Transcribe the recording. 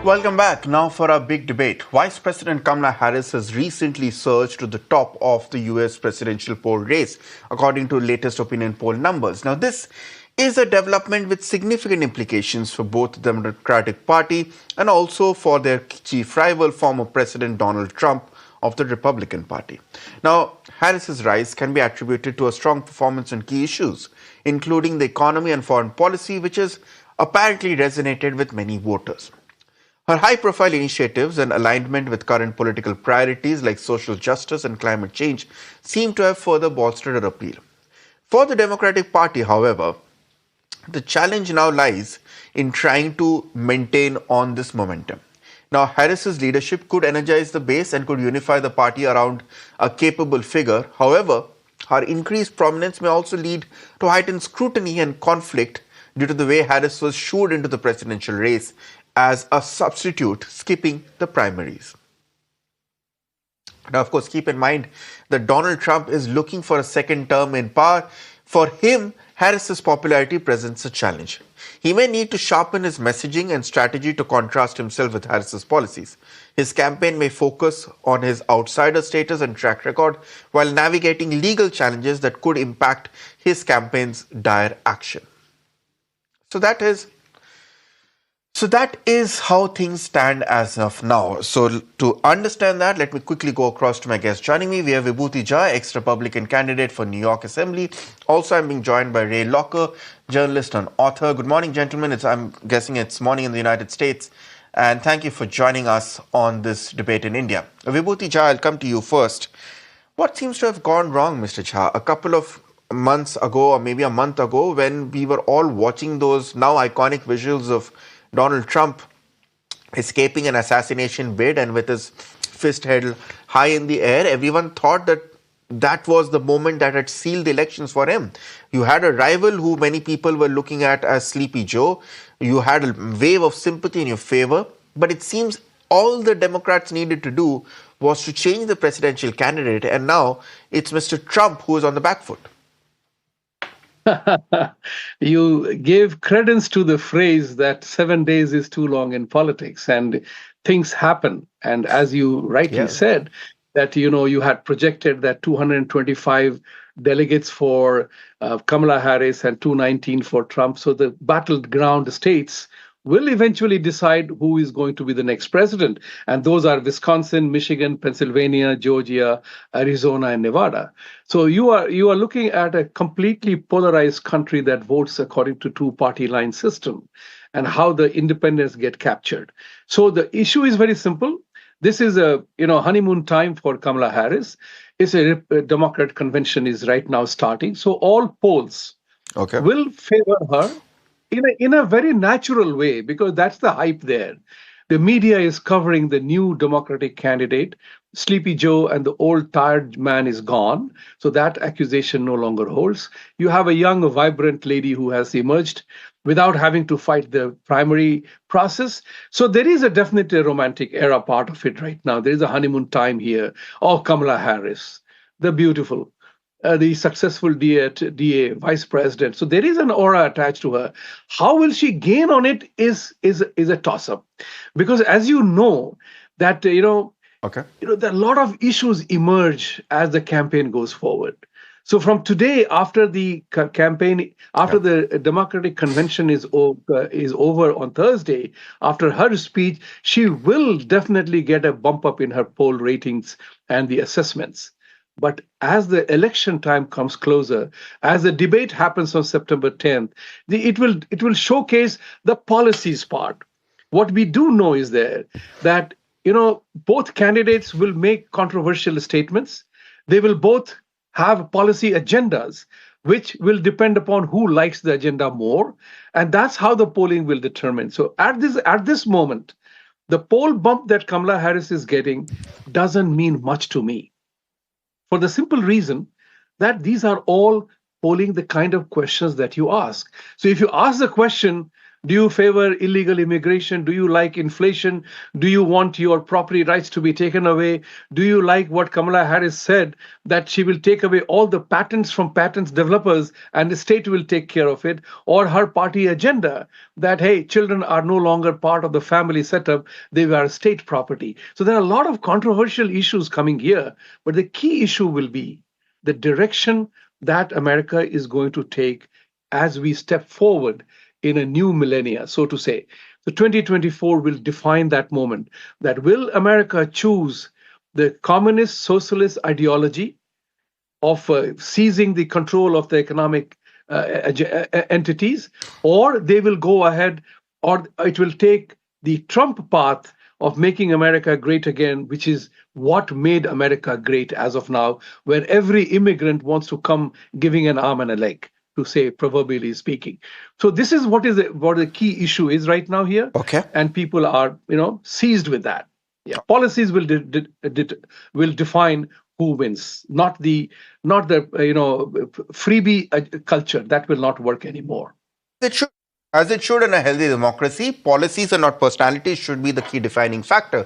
Welcome back. Now for our big debate. Vice President Kamala Harris has recently surged to the top of the US presidential poll race, according to latest opinion poll numbers. Now, this is a development with significant implications for both the Democratic Party and also for their chief rival, former President Donald Trump of the Republican Party. Now, Harris's rise can be attributed to a strong performance on key issues, including the economy and foreign policy, which has apparently resonated with many voters. Her high-profile initiatives and alignment with current political priorities like social justice and climate change seem to have further bolstered her appeal. For the Democratic Party, however, the challenge now lies in trying to maintain on this momentum. Now, Harris's leadership could energize the base and could unify the party around a capable figure. However, her increased prominence may also lead to heightened scrutiny and conflict due to the way Harris was shooed into the presidential race as a substitute, skipping the primaries. Now, of course, keep in mind that Donald Trump is looking for a second term in power. For him, Harris's popularity presents a challenge. He may need to sharpen his messaging and strategy to contrast himself with Harris's policies. His campaign may focus on his outsider status and track record while navigating legal challenges that could impact his campaign's dire action. So that is how things stand as of now. So to understand that, let me quickly go across to my guest joining me. We have Vibhuti Jha, ex-Republican candidate for New York Assembly. Also, I'm being joined by Ray Locker, journalist and author. Good morning, gentlemen. I'm guessing it's morning in the United States. And thank you for joining us on this debate in India. Vibhuti Jha, I'll come to you first. What seems to have gone wrong, Mr. Jha? A couple of months ago, or maybe a month ago, when we were all watching those now iconic visuals of Donald Trump escaping an assassination bid and with his fist held high in the air, everyone thought that that was the moment that had sealed the elections for him. You had a rival who many people were looking at as Sleepy Joe. You had a wave of sympathy in your favor. But it seems all the Democrats needed to do was to change the presidential candidate. And now it's Mr. Trump who is on the back foot. You gave credence to the phrase that 7 days is too long in politics, and things happen. And as you rightly said, that you had projected that 225 delegates for Kamala Harris and 219 for Trump. So the battleground states will eventually decide who is going to be the next president. And those are Wisconsin, Michigan, Pennsylvania, Georgia, Arizona, and Nevada. So you are looking at a completely polarized country that votes according to two-party line system and how the independents get captured. So the issue is very simple. This is a honeymoon time for Kamala Harris. It's a Democrat convention is right now starting. So all polls will favor her in a very natural way, because that's the hype there. The media is covering the new Democratic candidate. Sleepy Joe and the old tired man is gone. So that accusation no longer holds. You have a young, vibrant lady who has emerged without having to fight the primary process. So there is a definitely romantic era part of it right now. There is a honeymoon time here. Oh, Kamala Harris, the beautiful, the successful DA, vice president. So there is an aura attached to her. How will she gain on it is a toss-up. Because as you know, that, there are a lot of issues emerge as the campaign goes forward. So from today, after the campaign, after the Democratic convention is over on Thursday, after her speech, she will definitely get a bump up in her poll ratings and the assessments. But as the election time comes closer, as the debate happens on September 10th, it will showcase the policies part. What we do know is that both candidates will make controversial statements. They will both have policy agendas, which will depend upon who likes the agenda more, and that's how the polling will determine. So at this moment, the poll bump that Kamala Harris is getting doesn't mean much to me, for the simple reason that these are all polling the kind of questions that you ask. So if you ask the question, Do you favor illegal immigration? Do you like inflation? Do you want your property rights to be taken away? Do you like what Kamala Harris said, that she will take away all the patents from patents developers and the state will take care of it? Or her party agenda that, hey, children are no longer part of the family setup, they were state property. So there are a lot of controversial issues coming here, but the key issue will be the direction that America is going to take as we step forward in a new millennia, so to say. The 2024 will define that moment. That will America choose the communist socialist ideology of seizing the control of the economic entities, or they will go ahead, or it will take the Trump path of making America great again, which is what made America great as of now, where every immigrant wants to come giving an arm and a leg, to say proverbially speaking. So this is what the key issue is right now here, Okay. and people are seized with that. Yeah, policies will define who wins, not the freebie culture. That will not work anymore. It should, as it should in a healthy democracy, policies and not personalities should be the key defining factor.